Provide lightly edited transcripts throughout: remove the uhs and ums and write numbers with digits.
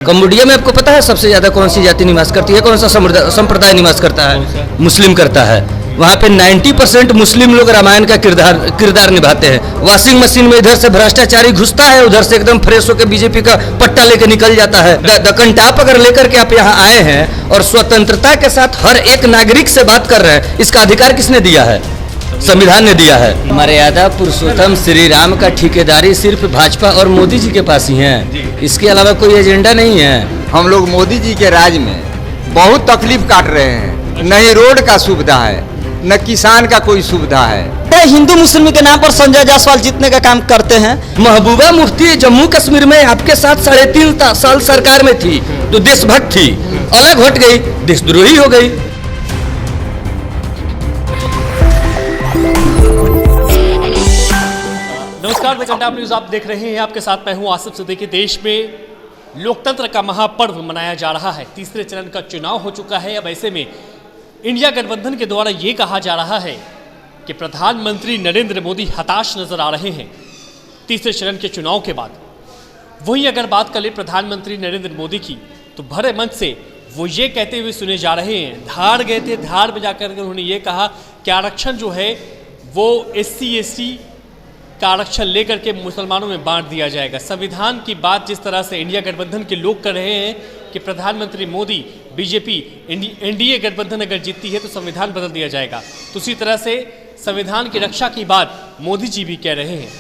Cambodia में आपको पता है सबसे ज्यादा कौन सी जाति निवास करती है, कौन सा संप्रदाय निवास करता है? मुस्लिम करता है। वहाँ पे 90% मुस्लिम लोग रामायण का किरदार निभाते हैं। वॉशिंग मशीन में इधर से भ्रष्टाचारी घुसता है, उधर से एकदम फ्रेश होकर बीजेपी का पट्टा लेकर निकल जाता है। दक्कन टाप अगर लेकर के आप यहाँ आए हैं और स्वतंत्रता के साथ हर एक नागरिक से बात कर रहे हैं, इसका अधिकार किसने दिया है? संविधान ने दिया है। मर्यादा पुरुषोत्तम श्री राम का ठेकेदारी सिर्फ भाजपा और मोदी जी के पास ही है, इसके अलावा कोई एजेंडा नहीं है। हम लोग मोदी जी के राज में बहुत तकलीफ काट रहे हैं। न ही रोड का सुविधा है, न किसान का कोई सुविधा है। हिंदू मुस्लिम के नाम पर संजय जायसवाल जीतने का काम करते हैं। महबूबा मुफ्ती जम्मू कश्मीर में आपके साथ 3.5 साल सरकार में थी, तो देशभक्त थी, अलग हट गई, देशद्रोही हो गई। नमस्कार, द कंटाप न्यूज़ आप देख रहे हैं। आपके साथ मैं हूं आसिफ सिद्दीकी। देश में लोकतंत्र का महापर्व मनाया जा रहा है। तीसरे चरण का चुनाव हो चुका है। अब ऐसे में इंडिया गठबंधन के द्वारा ये कहा जा रहा है कि प्रधानमंत्री नरेंद्र मोदी हताश नजर आ रहे हैं तीसरे चरण के चुनाव के बाद। वहीं अगर बात करें प्रधानमंत्री नरेंद्र मोदी की, तो भरे मंच से वो ये कहते हुए सुने जा रहे हैं, धार गए थे, धार में जाकर के उन्होंने ये कहा कि आरक्षण जो है वो SC/ST का आरक्षण लेकर के मुसलमानों में बांट दिया जाएगा। संविधान की बात जिस तरह से इंडिया गठबंधन के लोग कर रहे हैं कि प्रधानमंत्री मोदी, बीजेपी, NDA गठबंधन अगर जीतती है तो संविधान बदल दिया जाएगा, तो उसी तरह से संविधान की रक्षा की बात मोदी जी भी कह रहे हैं।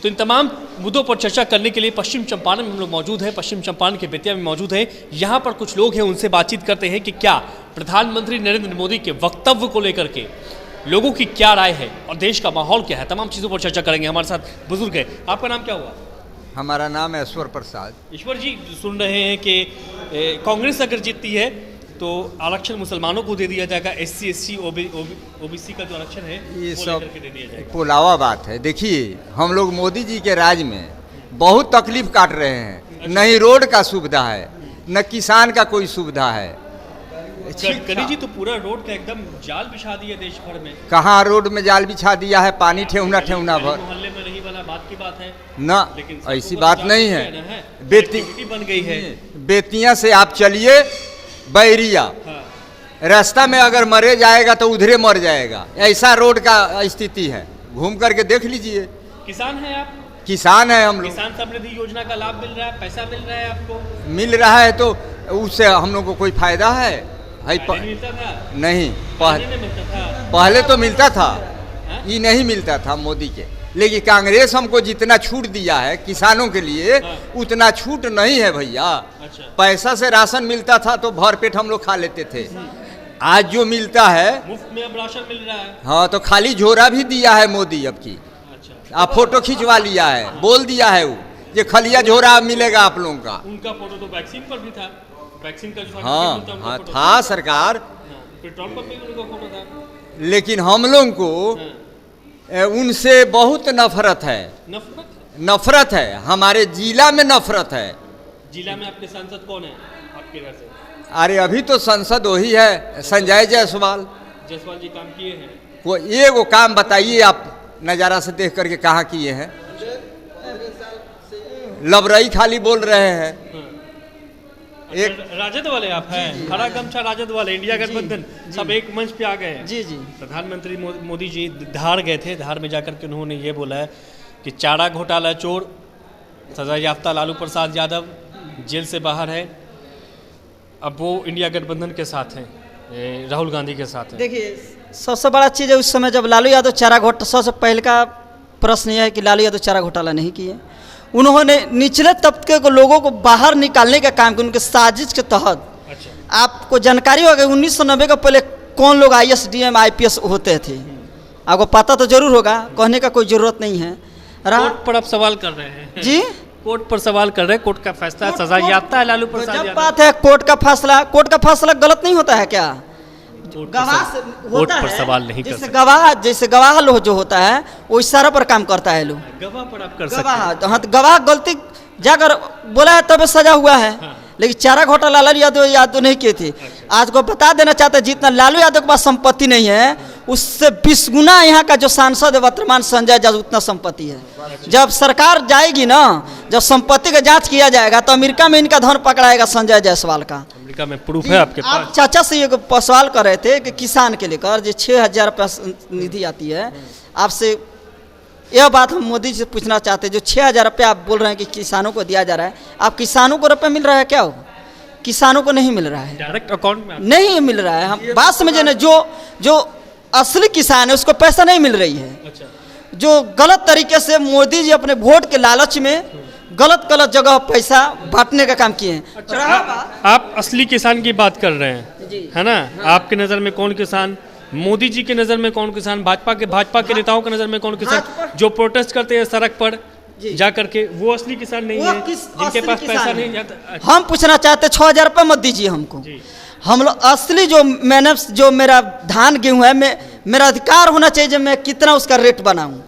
तो इन तमाम मुद्दों पर चर्चा करने के लिए पश्चिम चंपारण में हम लोग मौजूद हैं। पश्चिम चंपारण के बेतिया में मौजूद हैं। यहाँ पर कुछ लोग हैं, उनसे बातचीत करते हैं कि क्या प्रधानमंत्री नरेंद्र मोदी के वक्तव्य को लेकर के लोगों की क्या राय है और देश का माहौल क्या है, तमाम चीज़ों पर चर्चा करेंगे। हमारे साथ बुजुर्ग है। आपका नाम क्या हुआ? हमारा नाम है ईश्वर प्रसाद। ईश्वर जी, सुन रहे हैं कि कांग्रेस अगर जीतती है तो आरक्षण मुसलमानों को दे दिया जाएगा, SC/ST OBC का जो आरक्षण है ये वो सब लेकर के दे दिया जाएगा। पुलावा बात है। देखिए, हम लोग मोदी जी के राज में बहुत तकलीफ काट रहे हैं। न ही रोड का सुविधा है, न किसान का कोई सुविधा है। गडकरी जी तो पूरा रोड का एकदम जाल बिछा दिया देश भर में। कहाँ रोड में जाल बिछा दिया है? पानी ठेहुना ठेहुना भर। मोहल्ले में नहीं बना, बात की बात है ना, लेकिन ऐसी बात नहीं है। बेटी बन गई है। बेतिया से आप चलिए बैरिया, रास्ता में अगर मरे जाएगा तो उधरे मर जाएगा, ऐसा रोड का स्थिति है। घूम करके देख लीजिए। किसान है आप? किसान है हम लोग। किसान समृद्धि योजना का लाभ मिल रहा है, पैसा मिल रहा है आपको? मिल रहा है, तो उससे हम लोग को कोई फायदा है? मिलता था? नहीं, मिलता था। पहले तो मिलता था, ये नहीं मिलता था मोदी के। लेकिन कांग्रेस हमको जितना छूट दिया है किसानों के लिए, उतना छूट नहीं है भैया। अच्छा। पैसा से राशन मिलता था तो भरपेट हम लोग खा लेते थे। आज जो मिलता है मुफ्त में अब राशन मिल रहा है। हाँ, तो खाली झोरा भी दिया है मोदी अब की। अच्छा। आप फोटो खिंचवा लिया है, बोल दिया है वो ये खलिया झोरा मिलेगा आप लोगों का। उनका फोटो तो वैक्सीन पर भी था। वैक्सीन का जो हाँ हाँ था सरकार, पेट्रोल पंप में उनका फोटो था। लेकिन हम लोग को उनसे बहुत नफरत है। नफरत है, हमारे जिला में नफरत है। जिला में आपके सांसद कौन है आपके घर से? अरे अभी तो संसद वही है, संजय जायसवाल। जायसवाल जी काम किए हैं? वो एक वो काम बताइए आप नज़ारा से देख करके, कहाँ किए हैं? लबरई खाली बोल रहे हैं। एक राजद वाले आप हैं, हरा गमछा राजद वाले, इंडिया गठबंधन सब एक मंच पे आ गए हैं। जी जी। प्रधानमंत्री मोदी जी धार गए थे। धार में जाकर के उन्होंने ये बोला है कि चारा घोटाला चोर, सजा याफ्ता लालू प्रसाद यादव जेल से बाहर है। अब वो इंडिया गठबंधन के साथ हैं, राहुल गांधी के साथ हैं। देखिए, सबसे बड़ा चीज़ है उस समय जब लालू यादव चारा घोटाला, सबसे पहले का प्रश्न यह है कि लालू यादव चारा घोटाला नहीं किए। उन्होंने निचले तबके को लोगों को बाहर निकालने का काम किया, उनके साजिश के तहत। अच्छा। आपको जानकारी होगी 1990 का पहले कौन लोग IAS DM IPS होते थे? आपको पता तो जरूर होगा, कहने का कोई ज़रूरत नहीं है। कोर्ट पर आप सवाल कर रहे हैं जी? कोर्ट पर सवाल कर रहे हैं। कोर्ट का फैसला, सजा याफ्ता है लालू प्रसाद जब यादव। बात है कोर्ट का फैसला गलत नहीं होता है क्या? गवाह से कोर्ट होता पर है, सवाल नहीं कर जैसे सकते। जैसे गवाह लोग जो होता है वो इशारा पर काम करता है। लोग गवाह पर आप कर सकते गवाह, हैं। हाँ, तो गवाह गलती जाकर बोला है तब सजा हुआ है। लेकिन चारा घोटाला लालू यादव नहीं किए थे। आज को बता देना चाहते, जितना लालू यादव के पास संपत्ति नहीं है उससे 20 गुना यहाँ का जो सांसद है वर्तमान संजय जायसवाल उतना संपत्ति है। जब सरकार जाएगी ना, जब संपत्ति का जांच किया जाएगा तो अमेरिका में इनका धन पकड़ाएगा संजय जायसवाल का। अमेरिका में प्रूफ है आपके आप पास? चाचा से ये सवाल कर रहे थे कि किसान के लेकर जो 6,000 रुपया निधि आती है, आपसे यह बात हम मोदी जी से पूछना चाहते हैं, जो 6,000 रुपया आप बोल रहे हैं कि किसानों को दिया जा रहा है, आप किसानों को रुपये मिल रहा है क्या? हो किसानों को नहीं मिल रहा है, डायरेक्ट अकाउंट में नहीं मिल रहा है। हम बात समझे ना, जो असली किसान है उसको पैसा नहीं मिल रही है। अच्छा, जो गलत तरीके से मोदी जी अपने वोट के लालच में गलत जगह पैसा बांटने का काम किए हैं। आप असली किसान की बात कर रहे हैं, है ना? आपके नज़र में कौन किसान, मोदी जी के नज़र में कौन किसान, भाजपा के नेताओं के नज़र में कौन किसान, जो प्रोटेस्ट करते हैं सड़क पर जा करके, वो असली किसान नहीं है जिनके पास पैसा नहीं जाता? हम पूछना चाहते 6,000 रुपये मत दीजिए हमको। हम लोग असली जो मेरा धान गेहूँ है, मेरा अधिकार होना चाहिए जब मैं कितना उसका रेट बनाऊँ।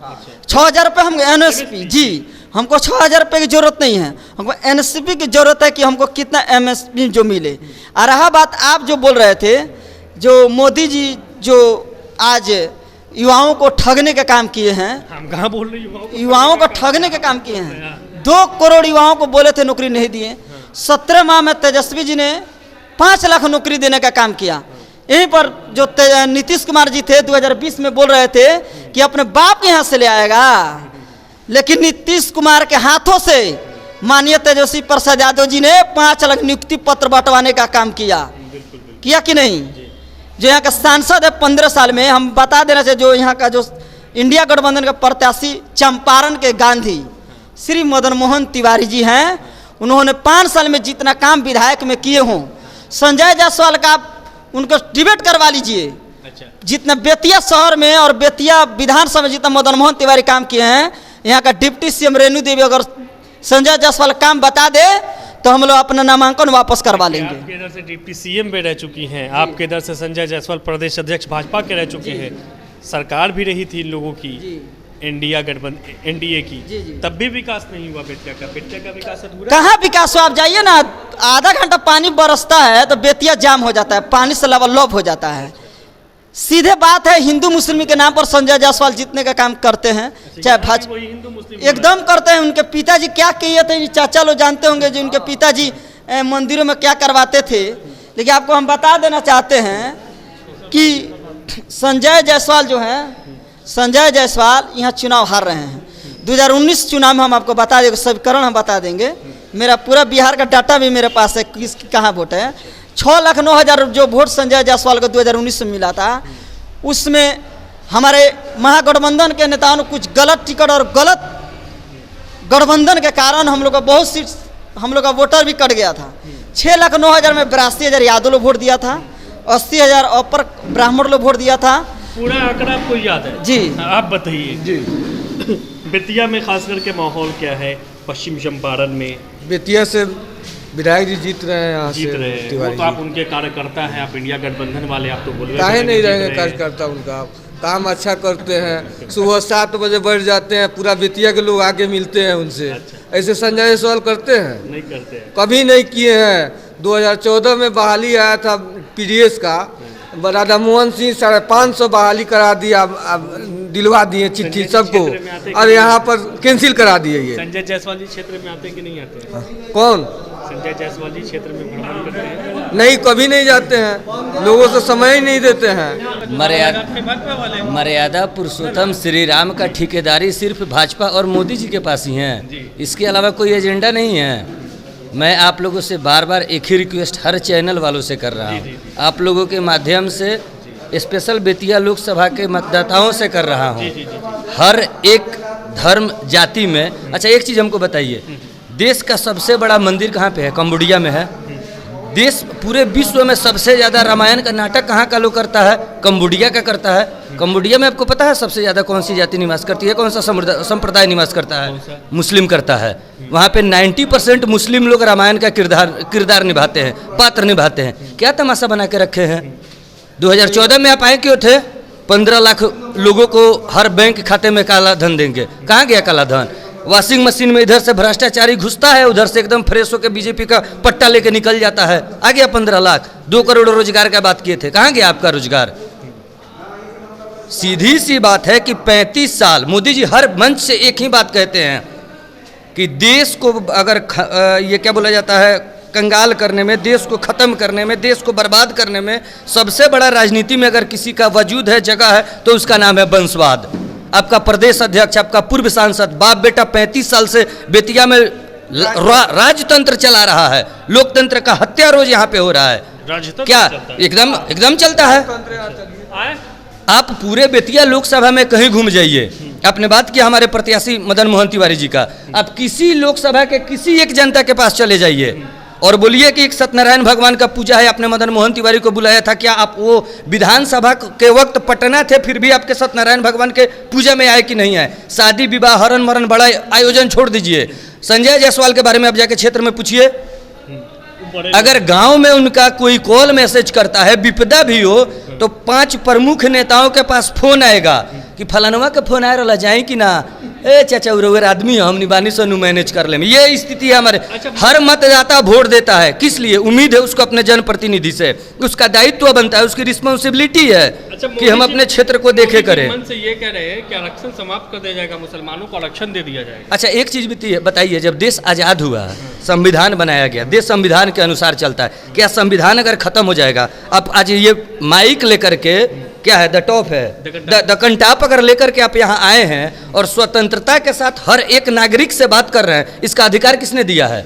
6,000 रुपये हम NSP, जी हमको 6,000 रुपये की जरूरत नहीं है, हमको NSP की जरूरत है कि हमको कितना MSP जो मिले। और रहा बात आप जो बोल रहे थे, जो मोदी जी जो आज युवाओं को ठगने का काम किए हैं, हम कहाँ बोल रहे हैं? युवाओं को ठगने का काम किए हैं। 2 करोड़ युवाओं को बोले थे नौकरी नहीं दिए। 17 माह में तेजस्वी जी ने 5 लाख नौकरी देने का काम किया। यहीं पर जो नीतीश कुमार जी थे 2020 में बोल रहे थे कि अपने बाप के यहाँ से ले आएगा, लेकिन नीतीश कुमार के हाथों से माननीय तेजस्वी प्रसाद यादव जी ने 5 लाख नियुक्ति पत्र बंटवाने का काम किया कि नहीं? जो यहाँ का सांसद है 15 साल में, हम बता देना चाहिए, जो यहाँ का जो इंडिया गठबंधन का प्रत्याशी चंपारण के गांधी श्री मदन मोहन तिवारी जी हैं, उन्होंने 5 साल में जितना काम विधायक में किए हों, संजय जायसवाल का उनको डिबेट करवा लीजिए। अच्छा, जितना बेतिया शहर में और बेतिया विधानसभा में जितना मदन मोहन तिवारी काम किए हैं, यहाँ का डिप्टी CM रेणु देवी अगर संजय जायसवाल काम बता दे तो हम लोग अपना नामांकन वापस करवा लेंगे। आपके इधर से डिप्टी CM भी रह चुकी हैं, आपके इधर से संजय जायसवाल प्रदेश अध्यक्ष भाजपा के रह चुके हैं, सरकार भी रही थी इन लोगों की, इंडिया गठबंधन NDA की, तब भी विकास नहीं हुआ। बेतिया का विकास अधूरा। कहाँ विकास हुआ? आप जाइए ना, आधा घंटा पानी बरसता है तो बेतिया जाम हो जाता है, पानी से लबालब हो जाता है। सीधे बात है, हिंदू मुस्लिम के नाम पर संजय जायसवाल जीतने का काम करते हैं, चाहे भाजपा एकदम करते हैं। उनके पिताजी क्या किए थे, चाचा लोग जानते होंगे, जो उनके पिताजी मंदिरों में क्या करवाते थे। लेकिन आपको हम बता देना चाहते हैं कि संजय जायसवाल जो हैं, संजय जायसवाल यहाँ चुनाव हार रहे हैं। 2019 चुनाव में हम आपको बता देंगे, समीकरण हम बता देंगे, मेरा पूरा बिहार का डाटा भी मेरे पास है, किसकी कहाँ वोट है। 6,09,000 जो वोट संजय जायसवाल को 2019 में मिला था, उसमें हमारे महागठबंधन के नेताओं ने कुछ गलत टिकट और गलत गठबंधन के कारण हम लोग का बहुत सीट, हम लोग का वोटर भी कट गया था। 6,09,000 में 82,000 यादव लोग वोट दिया था, 80,000 अपर ब्राह्मण लोग वोट दिया था। पूरा आंकड़ा आपको याद है? जी, आप बताइए जी। बेतिया में खास करके माहौल क्या है? पश्चिम चंपारण में बेतिया से विधायक जी जीत रहे हैं, यहाँ जीत से रहे हैं, वो तो आप उनके कार्यकर्ता हैं, आप इंडिया गठबंधन वाले, आप तो बोल रहे काहे नहीं रहेंगे कार्यकर्ता, उनका काम अच्छा करते हैं। सुबह 7 बजे बैठ जाते हैं, पूरा बेतिया के लोग आके मिलते हैं उनसे। ऐसे संजय जायसवाल करते हैं? नहीं करते हैं, कभी नहीं किए हैं। 2014 में बहाली आया था PDS का, राधा मोहन सिंह 550 बहाली करा दिया, दिलवा दिए चिट्ठी सबको, और यहाँ पर कैंसिल करा दिए। ये संजय जायसवाल जी क्षेत्र में आते हैं कि नहीं आते हैं? कौन संजय जायसवाल जी क्षेत्र में भ्रमण करते हैं? नहीं, कभी नहीं जाते हैं, लोगों से समय ही नहीं देते हैं। मर्यादा पुरुषोत्तम श्री राम का ठेकेदारी सिर्फ भाजपा और मोदी जी के पास ही है, इसके अलावा कोई एजेंडा नहीं है। मैं आप लोगों से बार बार एक ही रिक्वेस्ट हर चैनल वालों से कर रहा हूँ, आप लोगों के माध्यम से स्पेशल बेतिया लोकसभा के मतदाताओं से कर रहा हूँ। हर एक धर्म जाति में, अच्छा एक चीज़ हमको बताइए, देश का सबसे बड़ा मंदिर कहाँ पे है? कंबोडिया में है। देश पूरे विश्व में सबसे ज़्यादा रामायण का नाटक कहाँ का लोग करता है? कंबोडिया का करता है। कंबोडिया में आपको पता है सबसे ज़्यादा कौन सी जाति निवास करती है, कौन सा संप्रदाय निवास करता है? मुस्लिम करता है। वहाँ पे 90% मुस्लिम लोग रामायण का किरदार निभाते हैं, पात्र निभाते हैं। क्या तमाशा बना के रखे हैं? 2014 में आप आए क्यों थे? 15 लाख लोगों को हर बैंक खाते में काला धन देंगे। कहाँ गया काला धन? वॉशिंग मशीन में इधर से भ्रष्टाचारी घुसता है, उधर से एकदम फ्रेश होकर बीजेपी का पट्टा लेके निकल जाता है। आ गया 15 लाख। 2 करोड़ रोजगार का बात किए थे, कहाँ गया आपका रोजगार? सीधी सी बात है कि 35 साल मोदी जी हर मंच से एक ही बात कहते हैं कि देश को अगर ये क्या बोला जाता है, कंगाल करने में, देश को ख़त्म करने में, देश को बर्बाद करने में सबसे बड़ा राजनीति में अगर किसी का वजूद है, जगह है, तो उसका नाम है वंशवाद। आपका प्रदेश अध्यक्ष, आपका पूर्व सांसद, बाप बेटा 35 साल से बेतिया में राजतंत्र चला रहा है, लोकतंत्र का हत्या रोज यहाँ पे हो रहा है। क्या एकदम चलता है। आप पूरे बेतिया लोकसभा में कहीं घूम जाइए, आपने बात किया हमारे प्रत्याशी मदन मोहन तिवारी जी का, आप किसी लोकसभा के किसी एक जनता के पास चले जाइए और बोलिए कि एक सत्यनारायण भगवान का पूजा है, आपने मदन मोहन तिवारी को बुलाया था, क्या आप वो विधानसभा के वक्त पटना थे फिर भी आपके सत्यनारायण भगवान के पूजा में आए कि नहीं आए? शादी विवाह हरण मरण बड़ा आयोजन छोड़ दीजिए, संजय जायसवाल के बारे में आप जाके क्षेत्र में पूछिए, अगर गांव में उनका कोई कॉल मैसेज करता है, विपदा भी हो, तो 5 प्रमुख नेताओं के पास फोन आएगा कि फलानवा के फोन आ रहा जाए कि ना, ए चाचा उर आदमी हम निबानी से मैनेज कर ले। ये स्थिति है हमारे। हर मतदाता वोट देता है किस लिए? उम्मीद है उसको अपने जनप्रतिनिधि से, उसका दायित्व बनता है, उसकी रिस्पॉन्सिबिलिटी है कि हम अपने क्षेत्र को देखे करें। मन से ये कह रहे हैं कि आरक्षण समाप्त कर दिया जाएगा, मुसलमानों को आरक्षण दे दिया जाएगा। अच्छा एक चीज बताइए, जब देश आज़ाद हुआ, संविधान बनाया गया, देश संविधान के अनुसार चलता है, क्या संविधान अगर खत्म हो जाएगा, अब आज ये माइक लेकर के क्या है, द टॉप है, द कंटाप अगर लेकर के आप यहाँ आए हैं और स्वतंत्रता के साथ हर एक नागरिक से बात कर रहे हैं, इसका अधिकार किसने दिया है?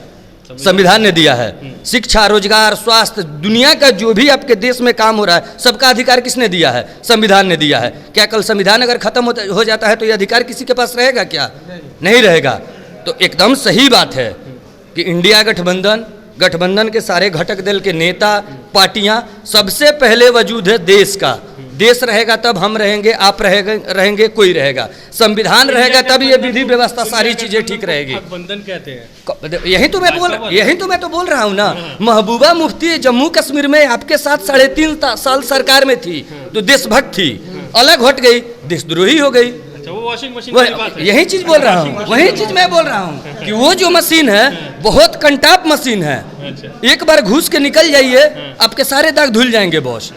संविधान ने दिया है। शिक्षा, रोजगार, स्वास्थ्य, दुनिया का जो भी आपके देश में काम हो रहा है, सबका अधिकार किसने दिया है? संविधान ने दिया है। क्या कल संविधान अगर खत्म हो जाता है तो ये अधिकार किसी के पास रहेगा क्या? नहीं रहेगा। तो एकदम सही बात है कि इंडिया गठबंधन के सारे घटक दल के नेता, पार्टियां, सबसे पहले वजूद है देश का। देश रहेगा तब हम रहेंगे, आप रहेंगे, कोई रहेगा। संविधान रहेगा तब ये विधि व्यवस्था सारी चीजें ठीक रहेगी। गठबंधन कहते हैं, यही तो मैं बोल रहा हूँ ना। महबूबा मुफ्ती जम्मू कश्मीर में आपके साथ 3.5 साल सरकार में थी तो देशभक्त थी, अलग हट गई, देशद्रोही हो गई। वो वॉशिंग मशीन वाली बात है। यही चीज बोल रहा हूँ, वही चीज मैं बोल रहा हूँ कि वो जो मशीन है बहुत कंटाप मशीन है। एक बार घुस के निकल जाइए, आपके सारे दाग धुल जाएंगे बॉस।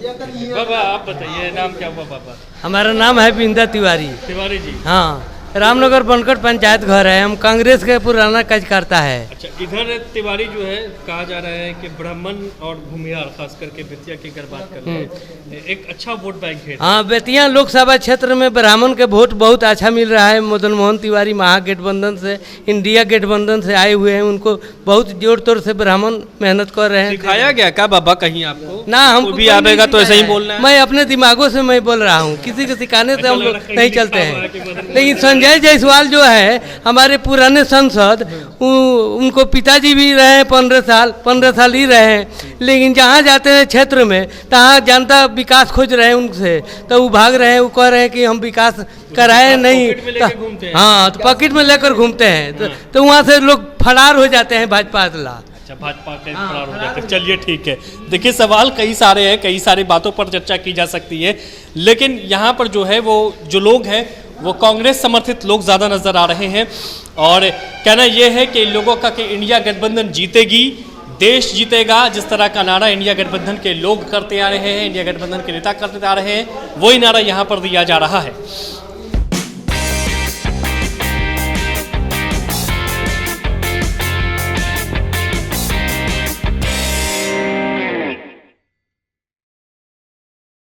बाबा आप बताइए, नाम क्या हुआ बाबा? हमारा नाम है बिंदा तिवारी। तिवारी जी, हाँ, रामनगर बनकट पंचायत घर है, हम कांग्रेस के पुराना कार्यकर्ता है। अच्छा, इधर तिवारी जो है, कहा जा रहा है कि ब्राह्मण और भूमिहार, खास करके बेतिया की अगर बात कर रहे, एक अच्छा वोट बैंक है। हाँ, बेतिया लोकसभा क्षेत्र में ब्राह्मण के वोट बहुत अच्छा मिल रहा है। मदन मोहन तिवारी महागठबंधन से, इंडिया गठबंधन से आए हुए हैं, उनको बहुत जोर तोड़ से ब्राह्मण मेहनत कर रहे हैं। दिखाया गया क्या बाबा कहीं आपको? ना, हम भी आवेगा तो ऐसे ही बोलना है। मैं अपने दिमागों से मैं बोल रहा हूँ, किसी के सिखाने से हम लोग नहीं चलते हैं। लेकिन संजय जायसवाल जो है हमारे पुराने सांसद, उनको पिताजी भी रहे 15 साल ही रहे हैं, लेकिन जहाँ जाते हैं क्षेत्र में तहाँ जनता विकास खोज रहे हैं उनसे, तो वो भाग रहे हैं, वो कह रहे हैं कि हम विकास कराए नहीं। हाँ, तो पॉकेट में लेकर घूमते हैं, तो वहाँ से लोग फरार हो जाते हैं भाजपा अदला। भाजपा के फरार हो जाते हैं। चलिए ठीक है, देखिए सवाल कई सारे हैं, कई सारी बातों पर चर्चा की जा सकती है, लेकिन यहाँ पर जो है वो जो लोग हैं वो कांग्रेस समर्थित लोग ज़्यादा नजर आ रहे हैं और कहना यह है कि लोगों का कि इंडिया गठबंधन जीतेगी, देश जीतेगा, जिस तरह का नारा इंडिया गठबंधन के लोग करते आ रहे हैं, इंडिया गठबंधन के नेता करते आ रहे हैं, वही नारा यहाँ पर दिया जा रहा है।